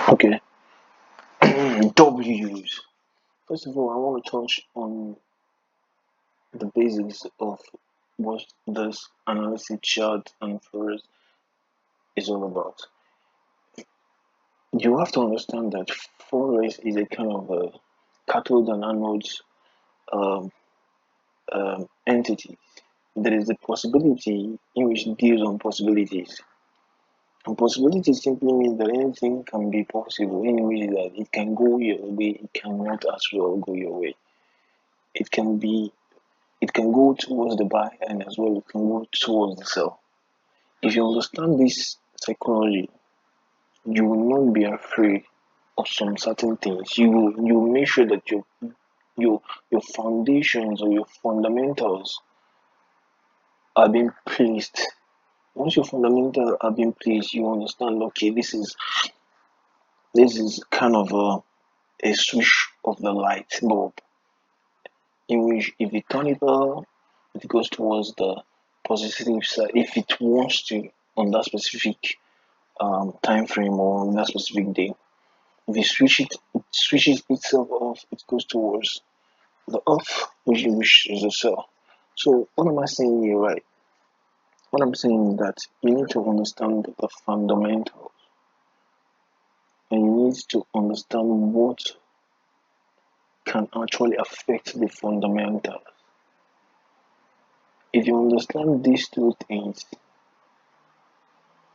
Okay. W's. First of all, I want to touch on the basics of what this analysis chart and Forex is all about. You have to understand that Forex is a kind of a cathode and anode um, entity. There is a possibility in which it deals on possibilities. And possibility simply means that anything can be possible in which that it can go your way, it cannot as well go your way. It can be it can go towards the buy and as well it can go towards the sell. If you understand this psychology, you will not be afraid of some certain things. You make sure that your your foundations or your fundamentals are being placed. Once your fundamentals are being placed, you understand. Okay, this is kind of a switch of the light bulb in which if you turn it on, it goes towards the positive side. If it wants to on that specific time frame or on that specific day, if you switch it, it switches itself off. It goes towards the off, which is the sell. So what am I saying here, right? What I'm saying is that you need to understand the fundamentals, and you need to understand what can actually affect the fundamentals. If you understand these two things,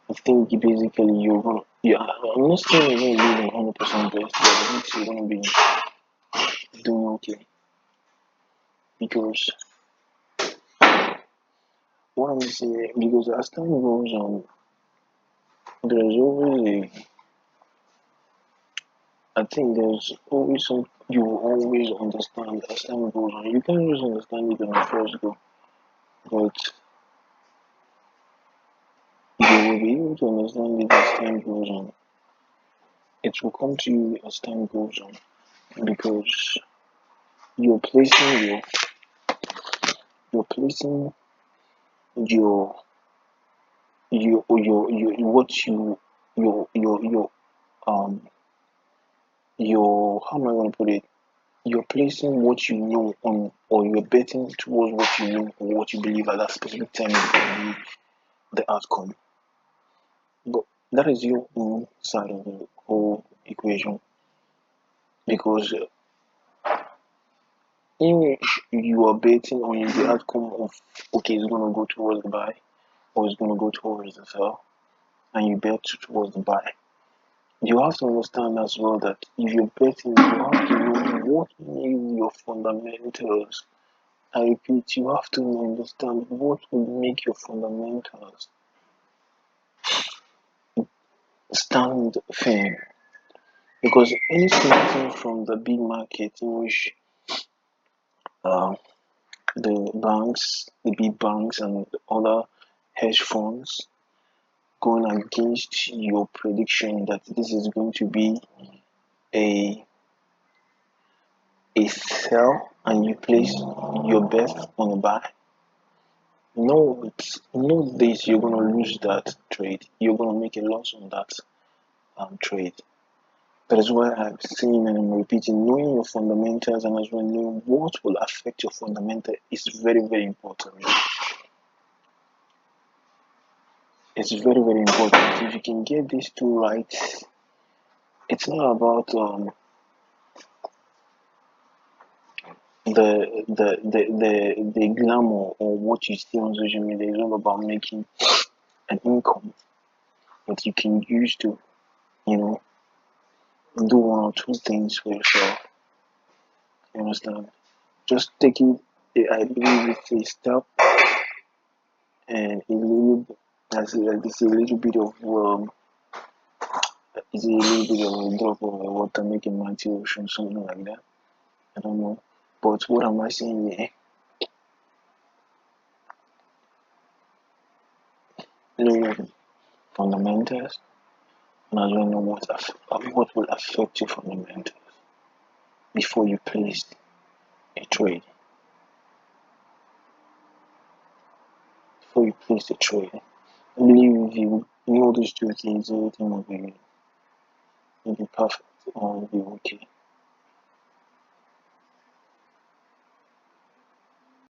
I think basically you're gonna. Yeah, I'm not saying you're gonna live in 100% best, but at least you're gonna be doing okay. Because what I'm saying, because as time goes on, there's always a. I think there's always some. You will always understand as time goes on. You can't just understand it on the first go, but you will be able to understand it as time goes on. It will come to you as time goes on because you're placing you're placing your your what your um your how am I gonna put it? You're placing what you know on or you're betting towards what you know or what you believe at that specific time is gonna be the outcome. But that is your own side of the whole equation because in which you are betting on the outcome of okay it's gonna go towards the buy or it's gonna go towards the sell and you bet towards the buy. You have to understand as well that if you're betting, you have to know what is your fundamentals. I repeat, you have to understand what will make your fundamentals stand firm. Because anything from the big market in which uh, the banks, the big banks, and other hedge funds going against your prediction that this is going to be a a sell and you place your bet on a buy. No this you're gonna lose that trade. You're gonna make a loss on that trade. That is why I'm saying and I'm repeating, knowing your fundamentals and as well knowing what will affect your fundamental is very, very important. It's very, very important. If you can get these two right, it's not about the glamour or what you see on social media. It's all about making an income that you can use to, you know, do one or two things for yourself. You understand? Just taking, I believe it's a step and a little, like this, a little bit of is a little bit of a drop of water making mighty ocean, something like that. I don't know. But what am I saying here? Know your fundamentals and as well know what will affect your fundamentals before you place a trade. Before you place a trade. I believe if you know these two things, everything will be It'll be perfect and it'll be okay.